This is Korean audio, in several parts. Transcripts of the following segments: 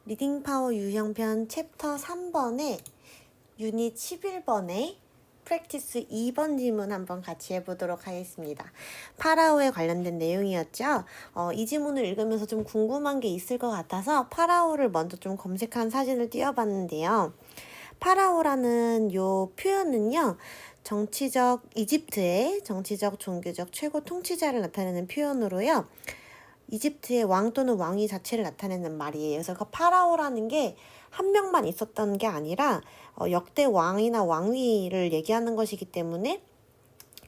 리딩 파워 유형편 챕터 3번에 유닛 11번에 프랙티스 2번 지문 한번 같이 해보도록 하겠습니다. 파라오에 관련된 내용이었죠. 이 지문을 읽으면서 좀 궁금한 게 있을 것 같아서 파라오를 먼저 좀 검색한 사진을 띄워봤는데요. 파라오라는 요 표현은요. 이집트의 정치적, 종교적 최고 통치자를 나타내는 표현으로요. 이집트의 왕 또는 왕위 자체를 나타내는 말이에요. 그래서 그 파라오라는 게 한 명만 있었던 게 아니라 역대 왕이나 왕위를 얘기하는 것이기 때문에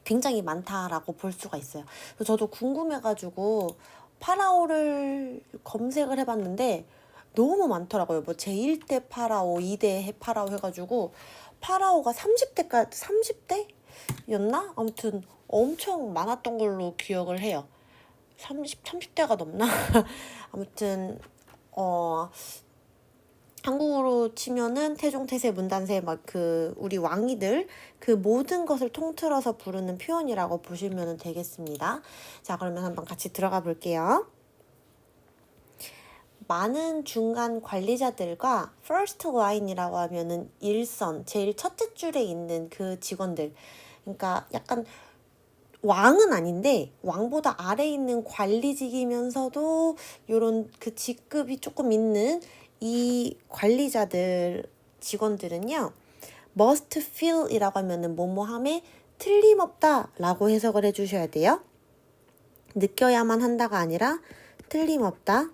굉장히 많다라고 볼 수가 있어요. 그래서 저도 궁금해가지고 파라오를 검색을 해봤는데 너무 많더라고요. 뭐 제1대 파라오, 2대 파라오 해가지고 파라오가 30대였나? 아무튼 엄청 많았던 걸로 기억을 해요. 30대가 넘나? 아무튼 한국어로 치면은 태종, 태세, 문단세 막 우리 왕이들 그 모든 것을 통틀어서 부르는 표현이라고 보시면 되겠습니다. 자, 그러면 한번 같이 들어가 볼게요. 많은 중간 관리자들과 first line이라고 하면은 일선, 제일 첫째 줄에 있는 그 직원들. 그러니까 약간 왕은 아닌데 왕보다 아래에 있는 관리직이면서도 요런 그 직급이 조금 있는 이 관리자들 직원들은요. must fill 이라고 하면은 뭐뭐함에 틀림없다 라고 해석을 해주셔야 돼요. 느껴야만 한다가 아니라 틀림없다.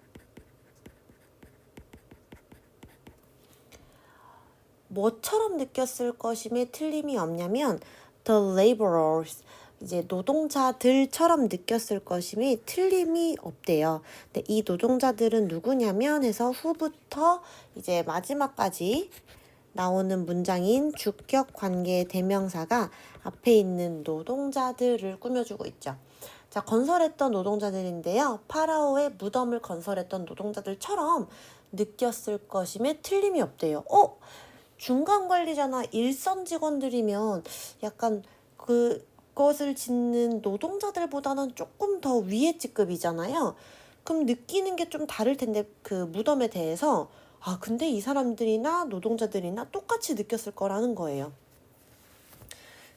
뭐처럼 느꼈을 것임에 틀림이 없냐면 the laborers 이제 노동자들처럼 느꼈을 것임이 틀림이 없대요. 근데 이 노동자들은 누구냐면 해서 후부터 이제 마지막까지 나오는 문장인 주격 관계 대명사가 앞에 있는 노동자들을 꾸며주고 있죠. 자, 건설했던 노동자들인데요. 파라오의 무덤을 건설했던 노동자들처럼 느꼈을 것임에 틀림이 없대요. 중간 관리자나 일선 직원들이면 약간 그것을 짓는 노동자들보다는 조금 더 위의 직급이잖아요. 그럼 느끼는 게 좀 다를 텐데 그 무덤에 대해서 근데 이 사람들이나 노동자들이나 똑같이 느꼈을 거라는 거예요.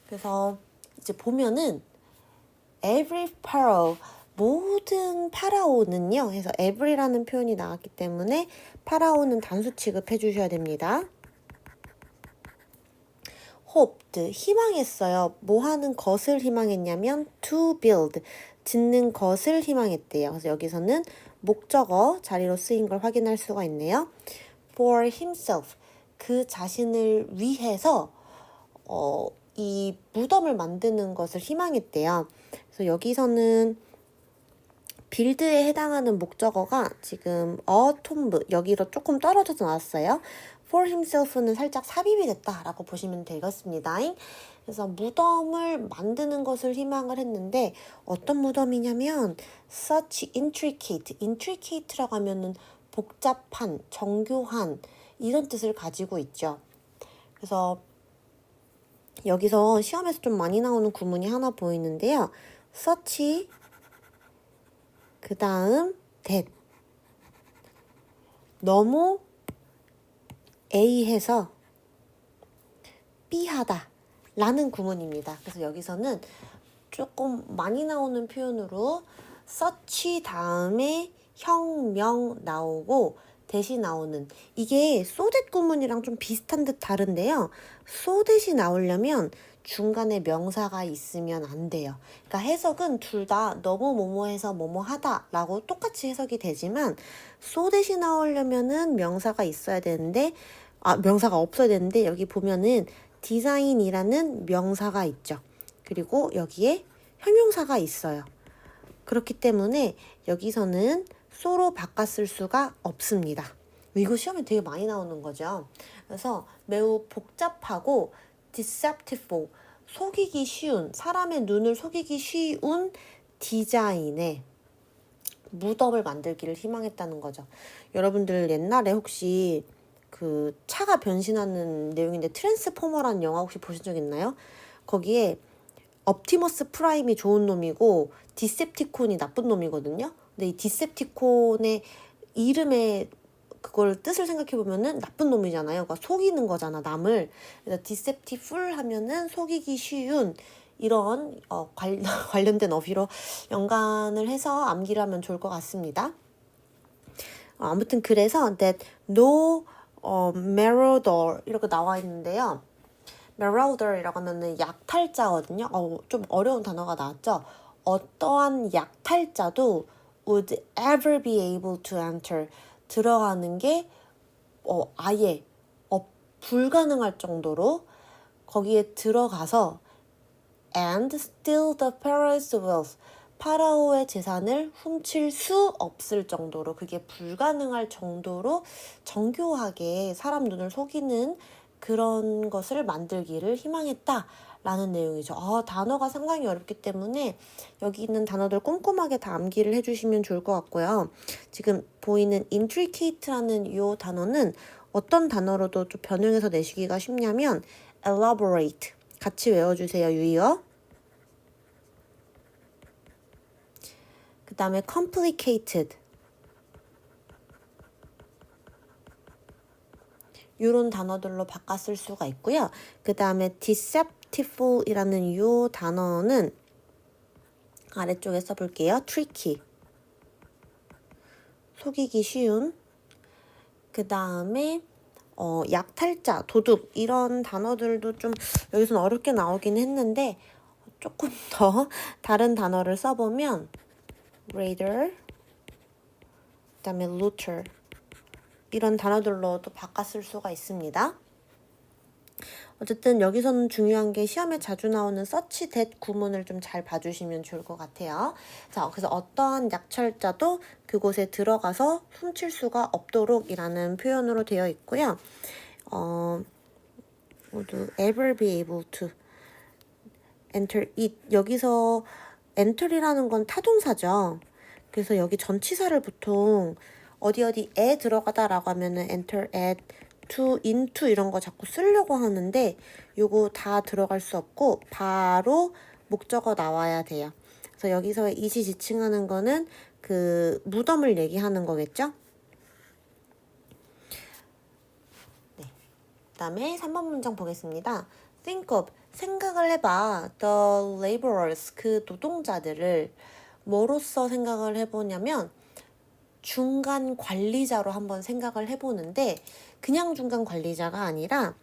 그래서 이제 보면은 every pharaoh 모든 파라오는요 해서 every라는 표현이 나왔기 때문에 파라오는 단수 취급해 주셔야 됩니다. hoped, 희망했어요. 뭐 하는 것을 희망했냐면 to build, 짓는 것을 희망했대요. 그래서 여기서는 목적어 자리로 쓰인 걸 확인할 수가 있네요. for himself, 그 자신을 위해서 이 무덤을 만드는 것을 희망했대요. 그래서 여기서는 빌드에 해당하는 목적어가 지금 tomb 여기로 조금 떨어져서 나왔어요. for himself는 살짝 삽입이 됐다라고 보시면 되겠습니다. 그래서 무덤을 만드는 것을 희망을 했는데 어떤 무덤이냐면 such intricate라고 하면은 복잡한, 정교한 이런 뜻을 가지고 있죠. 그래서 여기서 시험에서 좀 많이 나오는 구문이 하나 보이는데요. such 그 다음 that 너무 A해서 B하다 라는 구문입니다. 그래서 여기서는 조금 많이 나오는 표현으로 such 다음에 형, 명 나오고 대시 나오는 이게 so that 구문이랑 좀 비슷한 듯 다른데요. so that이 나오려면 중간에 명사가 있으면 안 돼요. 그러니까 해석은 둘 다 너무 뭐뭐해서 뭐뭐하다 라고 똑같이 해석이 되지만 so that이 나오려면은 명사가 있어야 되는데 명사가 없어야 되는데 여기 보면은 디자인이라는 명사가 있죠. 그리고 여기에 형용사가 있어요. 그렇기 때문에 여기서는 so로 바꿨을 수가 없습니다. 이거 시험에 되게 많이 나오는 거죠. 그래서 매우 복잡하고 deceptive, 속이기 쉬운, 사람의 눈을 속이기 쉬운 디자인의 무덤을 만들기를 희망했다는 거죠. 여러분들 옛날에 혹시 그 차가 변신하는 내용인데 트랜스포머라는 영화 혹시 보신 적 있나요? 거기에 옵티머스 프라임이 좋은 놈이고 디셉티콘이 나쁜 놈이거든요. 근데 이 디셉티콘의 이름에 그걸 뜻을 생각해 보면은 나쁜 놈이잖아요. 그러니까 속이는 거잖아, 남을. 그래서 deceptive 하면은 속이기 쉬운 이런 관련된 어휘로 연관을 해서 암기를 하면 좋을 것 같습니다. 아무튼 그래서 that no marauder 이렇게 나와 있는데요. marauder이라고 하면은 약탈자거든요. 좀 어려운 단어가 나왔죠. 어떠한 약탈자도 would ever be able to enter 들어가는 게 아예 불가능할 정도로 거기에 들어가서 and steal the pharaoh's wealth 파라오의 재산을 훔칠 수 없을 정도로 그게 불가능할 정도로 정교하게 사람 눈을 속이는 그런 것을 만들기를 희망했다 라는 내용이죠. 단어가 상당히 어렵기 때문에 여기 있는 단어들 꼼꼼하게 다 암기를 해주시면 좋을 것 같고요. 지금 보이는 intricate라는 이 단어는 어떤 단어로도 좀 변형해서 내시기가 쉽냐면 elaborate 같이 외워주세요. 유의어. 그 다음에 complicated 이런 단어들로 바꿔 쓸 수가 있고요. 그 다음에 deceptive이라는 이 단어는 아래쪽에 써볼게요. tricky 속이기 쉬운. 그 다음에 약탈자, 도둑 이런 단어들도 좀 여기서는 어렵게 나오긴 했는데 조금 더 다른 단어를 써보면 raider, 그 다음에 looter 이런 단어들로 또 바꿔 쓸 수가 있습니다. 어쨌든 여기서는 중요한 게 시험에 자주 나오는 search that 구문을 좀 잘 봐주시면 좋을 것 같아요. 자, 그래서 어떠한 약탈자도 그곳에 들어가서 훔칠 수가 없도록 이라는 표현으로 되어 있고요. 모두 ever be able to enter it. 여기서 enter이라는 건 타동사죠. 그래서 여기 전치사를 보통 어디에 들어가다라고 하면은 enter at to, into 이런 거 자꾸 쓰려고 하는데 요거 다 들어갈 수 없고 바로 목적어 나와야 돼요. 그래서 여기서의 it이 지칭하는 거는 그 무덤을 얘기하는 거겠죠? 네. 그다음에 3번 문장 보겠습니다. Think of, 생각을 해봐. The laborers, 그 노동자들을 뭐로써 생각을 해보냐면 중간 관리자로 한번 생각을 해보는데 그냥 중간 관리자가 아니라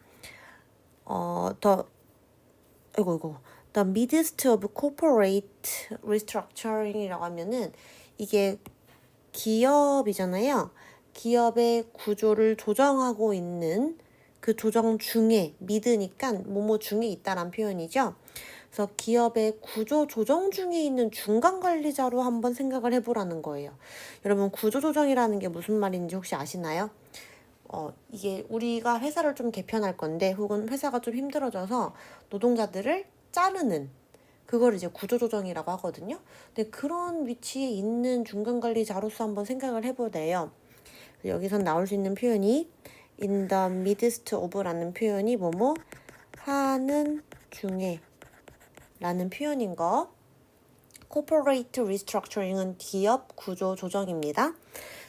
the midst of corporate restructuring이라고 하면은 이게 기업이잖아요. 기업의 구조를 조정하고 있는 그 조정 중에 미드니까 뭐뭐 중에 있다란 표현이죠. 그래서 기업의 구조 조정 중에 있는 중간 관리자로 한번 생각을 해보라는 거예요. 여러분 구조 조정이라는 게 무슨 말인지 혹시 아시나요? 이게 우리가 회사를 좀 개편할 건데 혹은 회사가 좀 힘들어져서 노동자들을 자르는 그걸 이제 구조조정이라고 하거든요. 근데 그런 위치에 있는 중간 관리자로서 한번 생각을 해보래요. 여기선 나올 수 있는 표현이 in the midst of라는 표현이 뭐뭐 하는 중에 라는 표현인 거. corporate restructuring은 기업 구조 조정입니다.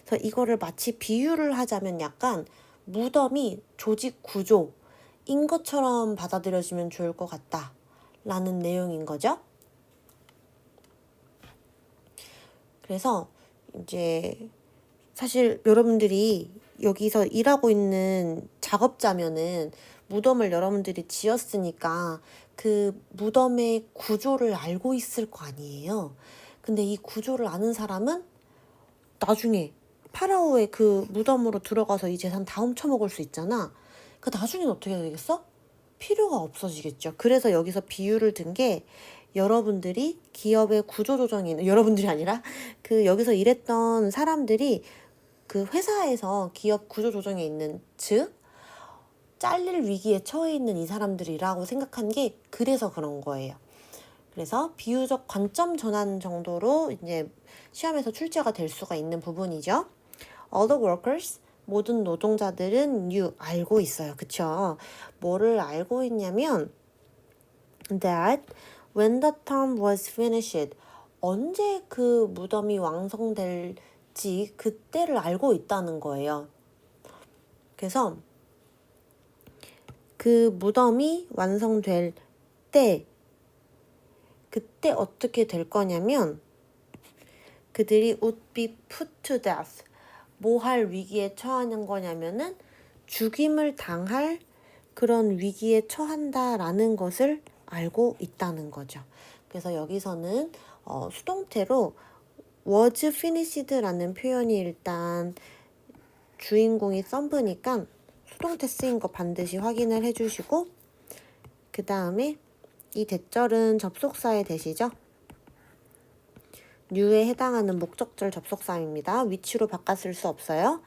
그래서 이거를 마치 비유를 하자면 약간 무덤이 조직 구조인 것처럼 받아들여지면 좋을 것 같다 라는 내용인 거죠. 그래서 이제 사실 여러분들이 여기서 일하고 있는 작업자면은 무덤을 여러분들이 지었으니까 그 무덤의 구조를 알고 있을 거 아니에요. 근데 이 구조를 아는 사람은 나중에 파라오의 그 무덤으로 들어가서 이 재산 다 훔쳐먹을 수 있잖아. 그 나중엔 어떻게 되겠어? 필요가 없어지겠죠. 그래서 여기서 비유를 든 게 여러분들이 기업의 구조조정이 여러분들이 아니라 그 여기서 일했던 사람들이 그 회사에서 기업 구조조정에 있는 즉 잘릴 위기에 처해 있는 이 사람들이라고 생각한 게 그래서 그런 거예요. 그래서 비유적 관점 전환 정도로 이제 시험에서 출제가 될 수가 있는 부분이죠. All the workers, 모든 노동자들은 knew, 알고 있어요. 그쵸? 뭐를 알고 있냐면 that when the tomb was finished, 언제 그 무덤이 완성될지 그때를 알고 있다는 거예요. 그래서 그 무덤이 완성될 때 그때 어떻게 될 거냐면 그들이 would be put to death. 뭐 할 위기에 처하는 거냐면은 죽임을 당할 그런 위기에 처한다라는 것을 알고 있다는 거죠. 그래서 여기서는 수동태로 was finished라는 표현이 일단 주인공이 썸브니까 수동태 쓰인 거 반드시 확인을 해주시고 그 다음에 이 대절은 접속사의 대시죠. new에 해당하는 목적절 접속사입니다. 위치로 바꿨을 수 없어요.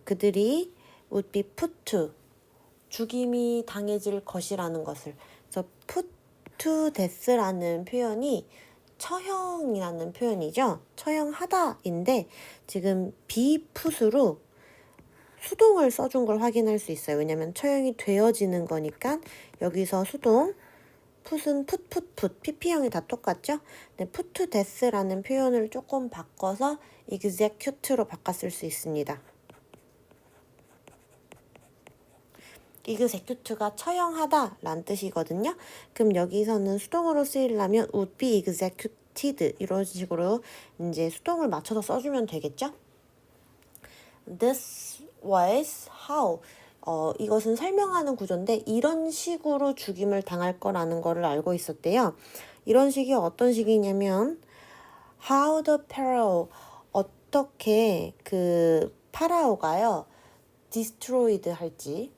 그들이 would be put to 죽임이 당해질 것이라는 것을 그래서 put to death라는 표현이 처형이라는 표현이죠. 처형하다인데 지금 be put으로 수동을 써준 걸 확인할 수 있어요. 왜냐면 처형이 되어지는 거니까 여기서 수동 put은 put, pp형이 다 똑같죠? 네, put to death라는 표현을 조금 바꿔서 execute로 바꿨을 수 있습니다. execute가 처형하다 라는 뜻이거든요. 그럼 여기서는 수동으로 쓰이려면 would be executed 이런 식으로 이제 수동을 맞춰서 써주면 되겠죠? This was how 이것은 설명하는 구조인데 이런 식으로 죽임을 당할 거라는 거를 알고 있었대요. 이런 식이 어떤 식이냐면 how the pharaoh 어떻게 그 파라오가요 destroyed 할지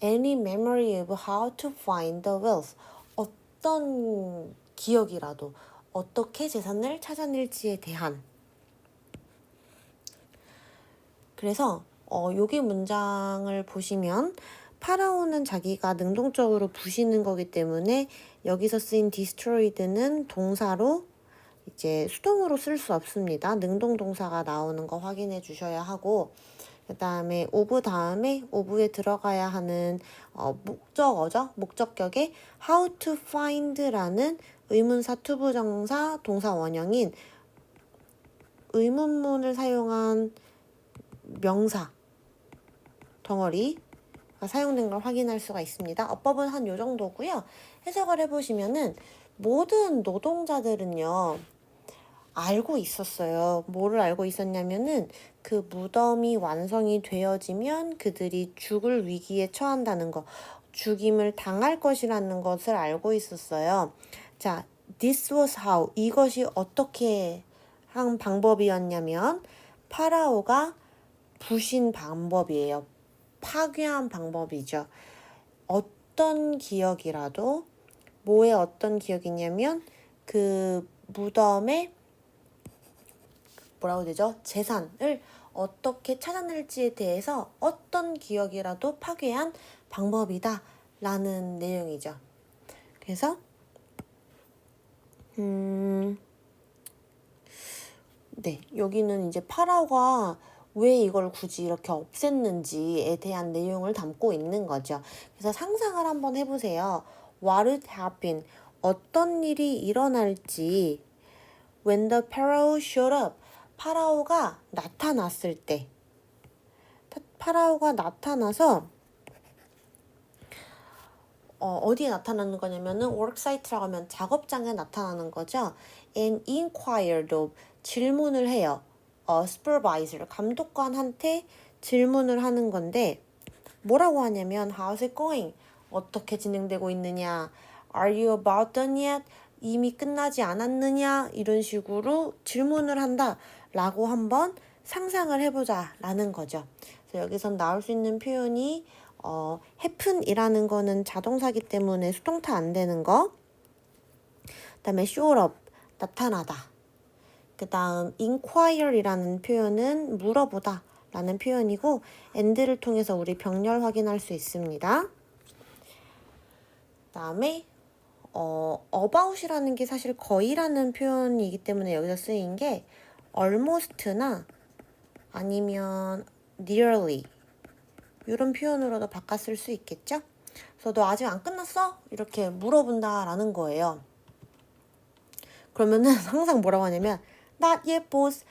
any memory of how to find the wealth 어떤 기억이라도 어떻게 재산을 찾아낼지에 대한 그래서 여기 문장을 보시면 파라오는 자기가 능동적으로 부시는 거기 때문에 여기서 쓰인 destroyed는 동사로 이제 수동으로 쓸 수 없습니다. 능동 동사가 나오는 거 확인해 주셔야 하고 그 다음에 of 다음에 of에 들어가야 하는 목적어죠. 목적격에 how to find라는 의문사 투부정사 동사 원형인 의문문을 사용한 명사 덩어리가 사용된 걸 확인할 수가 있습니다. 어법은 한 요 정도고요. 해석을 해보시면은 모든 노동자들은요 알고 있었어요. 뭐를 알고 있었냐면은 그 무덤이 완성이 되어지면 그들이 죽을 위기에 처한다는 거, 죽임을 당할 것이라는 것을 알고 있었어요. 자, this was how 이것이 어떻게 한 방법이었냐면 파라오가 부신 방법이에요. 파괴한 방법이죠. 어떤 기억이라도 뭐의 어떤 기억이냐면 그 무덤의 뭐라고 되죠? 재산을 어떻게 찾아낼지에 대해서 어떤 기억이라도 파괴한 방법이다 라는 내용이죠. 그래서 네, 여기는 이제 파라오가 왜 이걸 굳이 이렇게 없앴는지에 대한 내용을 담고 있는 거죠. 그래서 상상을 한번 해보세요. What would happen? 어떤 일이 일어날지 when the pharaoh showed up. 파라오가 나타났을 때 파라오가 나타나서 어디에 나타나는 거냐면은 worksite라고 하면 작업장에 나타나는 거죠. And inquired of 질문을 해요. supervisor 감독관한테 질문을 하는 건데 뭐라고 하냐면 how's it going? 어떻게 진행되고 있느냐? Are you about done yet? 이미 끝나지 않았느냐? 이런 식으로 질문을 한다 라고 한번 상상을 해보자 라는 거죠. 그래서 여기선 나올 수 있는 표현이 happen이라는 거는 자동사기 때문에 수동태 안 되는 거. 그 다음에 show up 나타나다. 그 다음 inquire이라는 표현은 물어보다 라는 표현이고 and를 통해서 우리 병렬 확인할 수 있습니다. 그 다음에 about이라는 게 사실 거의라는 표현이기 때문에 여기서 쓰인 게 almost나 아니면 nearly 이런 표현으로도 바꿨을 수 있겠죠? 그래서 너 아직 안 끝났어? 이렇게 물어본다 라는 거예요. 그러면은 항상 뭐라고 하냐면 Not yet, boss.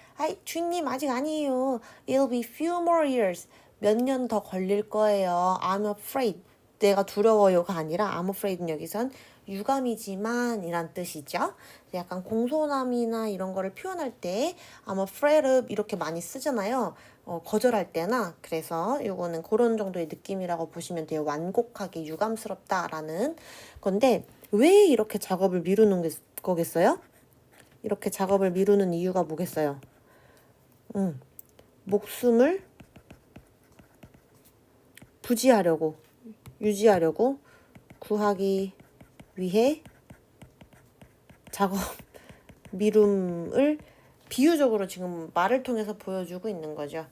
주인님 아직 아니에요. It'll be few more years. 몇 년 더 걸릴 거예요. I'm afraid. 내가 두려워요가 아니라 I'm afraid는 여기선 유감이지만 이란 뜻이죠. 약간 공손함이나 이런 거를 표현할 때 I'm afraid of 이렇게 많이 쓰잖아요. 거절할 때나. 그래서 이거는 그런 정도의 느낌이라고 보시면 돼요. 완곡하게 유감스럽다라는 건데 왜 이렇게 작업을 미루는 거겠어요? 이렇게 작업을 미루는 이유가 뭐겠어요? 목숨을 부지하려고, 유지하려고, 구하기 위해 작업 미룸을 비유적으로 지금 말을 통해서 보여주고 있는 거죠.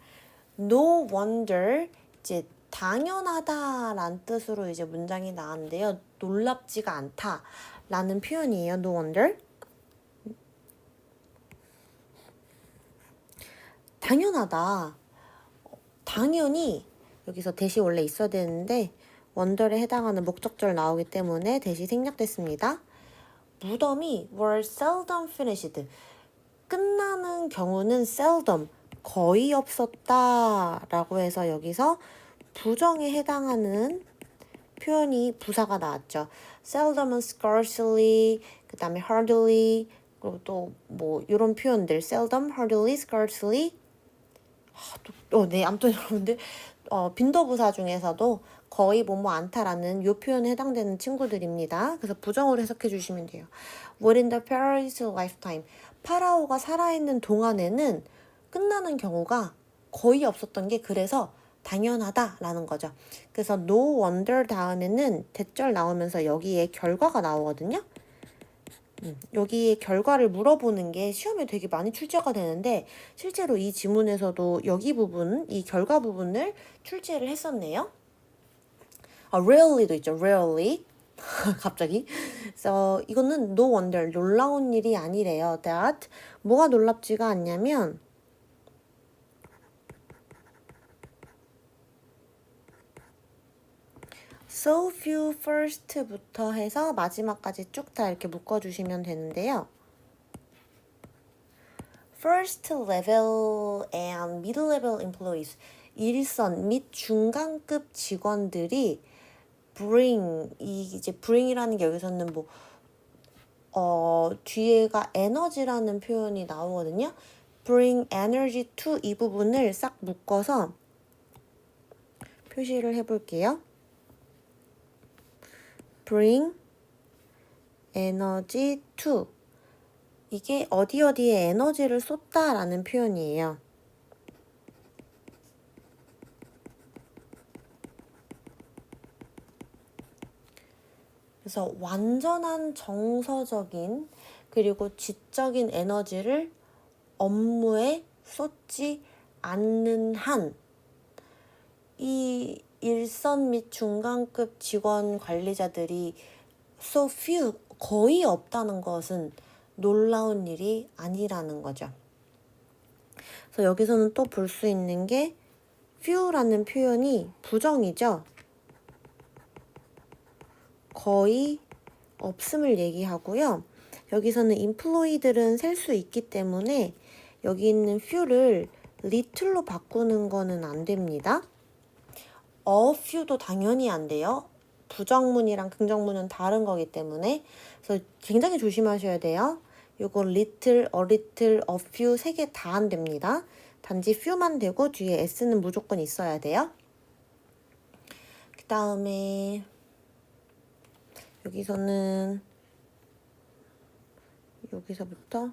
No wonder, 이제 당연하다라는 뜻으로 이제 문장이 나왔는데요. 놀랍지가 않다라는 표현이에요. No wonder. 당연하다. 당연히 여기서 대시 원래 있어야 되는데 wonder에 해당하는 목적절 나오기 때문에 대시 생략됐습니다. 무덤이 were seldom finished. 끝나는 경우는 seldom, 거의 없었다 라고 해서 여기서 부정에 해당하는 표현이 부사가 나왔죠. seldom은 scarcely, 그 다음에 hardly, 그리고 또 뭐 이런 표현들 seldom, hardly, scarcely. 네, 아무튼 여러분들 빈도부사 중에서도 거의 뭐뭐 않다라는 요 표현에 해당되는 친구들입니다. 그래서 부정으로 해석해 주시면 돼요. Within the pharaoh's lifetime, 파라오가 살아있는 동안에는 끝나는 경우가 거의 없었던 게 그래서 당연하다라는 거죠. 그래서 no wonder 다음에는 대절 나오면서 여기에 결과가 나오거든요. 여기에 결과를 물어보는 게 시험에 되게 많이 출제가 되는데 실제로 이 지문에서도 여기 부분, 이 결과 부분을 출제를 했었네요. rarely도 있죠. rarely. 갑자기. 그래서 이거는 no wonder, 놀라운 일이 아니래요. that 뭐가 놀랍지가 않냐면 so few first부터 해서 마지막까지 쭉 다 이렇게 묶어주시면 되는데요. First level and middle level employees, 일선 및 중간급 직원들이 이제 bring이라는 게 여기서는 뒤에가 에너지라는 표현이 나오거든요. bring energy to 이 부분을 싹 묶어서 표시를 해볼게요. bring energy to, 이게 어디에 에너지를 쏟다라는 표현이에요. 그래서 완전한 정서적인 그리고 지적인 에너지를 업무에 쏟지 않는 한 이 일선 및 중간급 직원 관리자들이 so few, 거의 없다는 것은 놀라운 일이 아니라는 거죠. 그래서 여기서는 또 볼 수 있는 게 few라는 표현이 부정이죠. 거의 없음을 얘기하고요. 여기서는 employee들은 셀 수 있기 때문에 여기 있는 few를 little로 바꾸는 거는 안 됩니다. a few도 당연히 안 돼요. 부정문이랑 긍정문은 다른 거기 때문에. 그래서 굉장히 조심하셔야 돼요. 요거 little, a little, a few 세 개 다 안 됩니다. 단지 few만 되고 뒤에 s는 무조건 있어야 돼요. 그 다음에 여기서는 여기서부터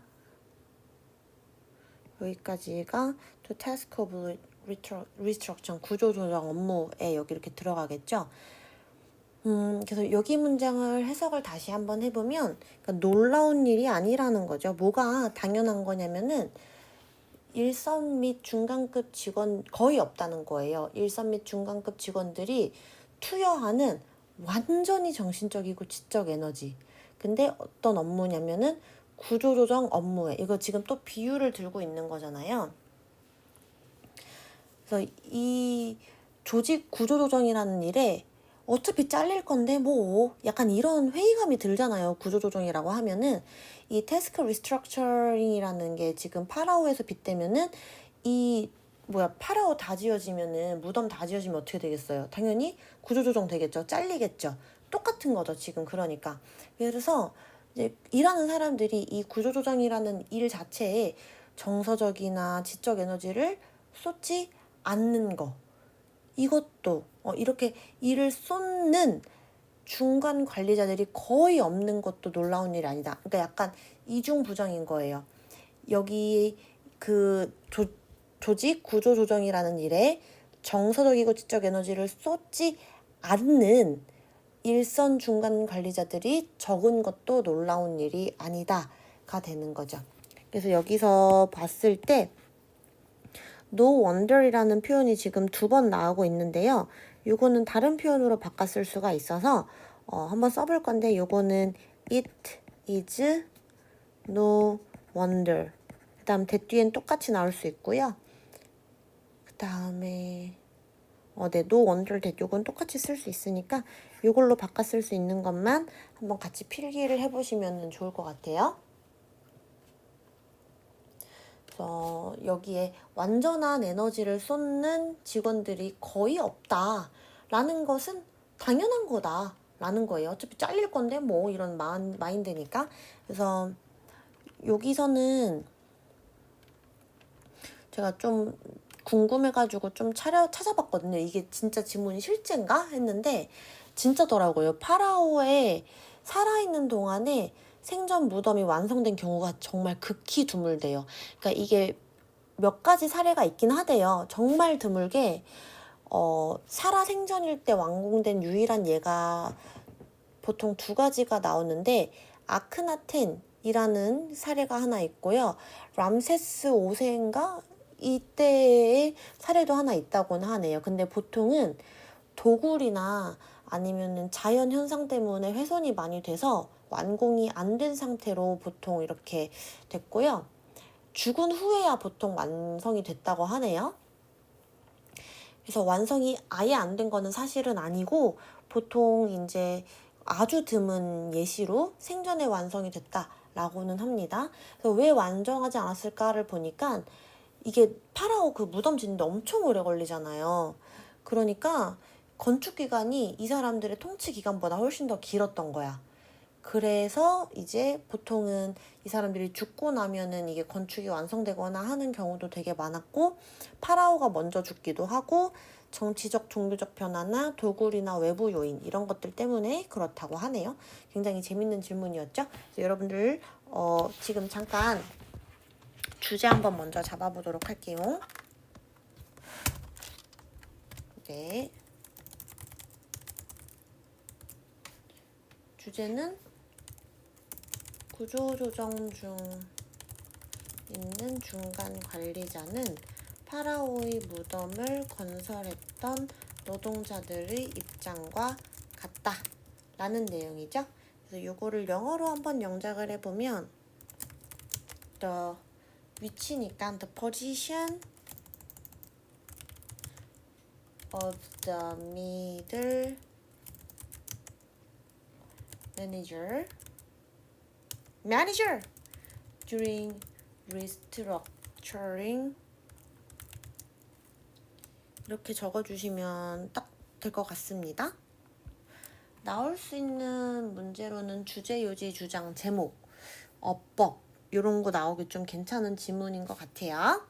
여기까지가 to task of restructuring, 구조조정 업무에 여기 이렇게 들어가겠죠. 그래서 여기 문장을 해석을 다시 한번 해보면 그러니까 놀라운 일이 아니라는 거죠. 뭐가 당연한 거냐면은 일선 및 중간급 직원 거의 없다는 거예요. 일선 및 중간급 직원들이 투여하는 완전히 정신적이고 지적 에너지. 근데 어떤 업무냐면은 구조조정 업무에, 이거 지금 또 비유를 들고 있는 거잖아요. 그래서 이 조직 구조조정이라는 일에 어차피 잘릴 건데 뭐 약간 이런 회의감이 들잖아요. 구조조정이라고 하면은 이 태스크 리스트럭처링이라는 게 지금 파라오에서 빗대면은 이 파라오 다 지어지면은 무덤 다 지어지면 어떻게 되겠어요? 당연히 구조조정 되겠죠. 잘리겠죠. 똑같은 거죠, 지금. 그러니까 그래서 이제 일하는 사람들이 이 구조조정이라는 일 자체에 정서적이나 지적 에너지를 쏟지 않는 거, 이것도 이렇게 일을 쏟는 중간 관리자들이 거의 없는 것도 놀라운 일이 아니다. 그러니까 약간 이중부정인 거예요. 여기 그 조직 구조 조정이라는 일에 정서적이고 지적 에너지를 쏟지 않는 일선 중간 관리자들이 적은 것도 놀라운 일이 아니다가 되는 거죠. 그래서 여기서 봤을 때 no wonder이라는 표현이 지금 2번 나오고 있는데요. 요거는 다른 표현으로 바꿔 쓸 수가 있어서 한번 써볼 건데, 요거는 it is no wonder. 그 다음 that 뒤엔 똑같이 나올 수 있고요. 그 다음에 네, no wonder that 요건 똑같이 쓸 수 있으니까 요걸로 바꿔 쓸 수 있는 것만 한번 같이 필기를 해보시면 좋을 것 같아요. 그래서 여기에 완전한 에너지를 쏟는 직원들이 거의 없다라는 것은 당연한 거다라는 거예요. 어차피 잘릴 건데 뭐 이런 마인드니까. 그래서 여기서는 제가 좀 궁금해가지고 좀 찾아봤거든요. 이게 진짜 지문이 실제인가 했는데 진짜더라고요. 파라오에 살아있는 동안에 생전 무덤이 완성된 경우가 정말 극히 드물대요. 그러니까 이게 몇 가지 사례가 있긴 하대요. 정말 드물게 살아 생전일 때 완공된 유일한 예가 보통 2가지가 나오는데, 아크나텐이라는 사례가 하나 있고요. 람세스 5세인가 이때의 사례도 하나 있다고는 하네요. 근데 보통은 도굴이나 아니면은 자연 현상 때문에 훼손이 많이 돼서 완공이 안 된 상태로 보통 이렇게 됐고요. 죽은 후에야 보통 완성이 됐다고 하네요. 그래서 완성이 아예 안 된 거는 사실은 아니고, 보통 이제 아주 드문 예시로 생전에 완성이 됐다라고는 합니다. 그래서 왜 완성하지 않았을까를 보니까 이게 파라오 그 무덤 짓는데 엄청 오래 걸리잖아요. 그러니까 건축 기간이 이 사람들의 통치 기간보다 훨씬 더 길었던 거야. 그래서 이제 보통은 이 사람들이 죽고 나면은 이게 건축이 완성되거나 하는 경우도 되게 많았고, 파라오가 먼저 죽기도 하고, 정치적 종교적 변화나 도굴이나 외부 요인 이런 것들 때문에 그렇다고 하네요. 굉장히 재밌는 질문이었죠. 그래서 여러분들 지금 잠깐 주제 한번 먼저 잡아보도록 할게요. 네. 주제는 구조조정 중 있는 중간 관리자는 파라오의 무덤을 건설했던 노동자들의 입장과 같다 라는 내용이죠. 그래서 이거를 영어로 한번 영작을 해보면 the 위치니까 the position of the middle manager during restructuring, 이렇게 적어주시면 딱 될 것 같습니다. 나올 수 있는 문제로는 주제, 요지, 주장, 제목, 어법 이런 거 나오기 좀 괜찮은 지문인 것 같아요.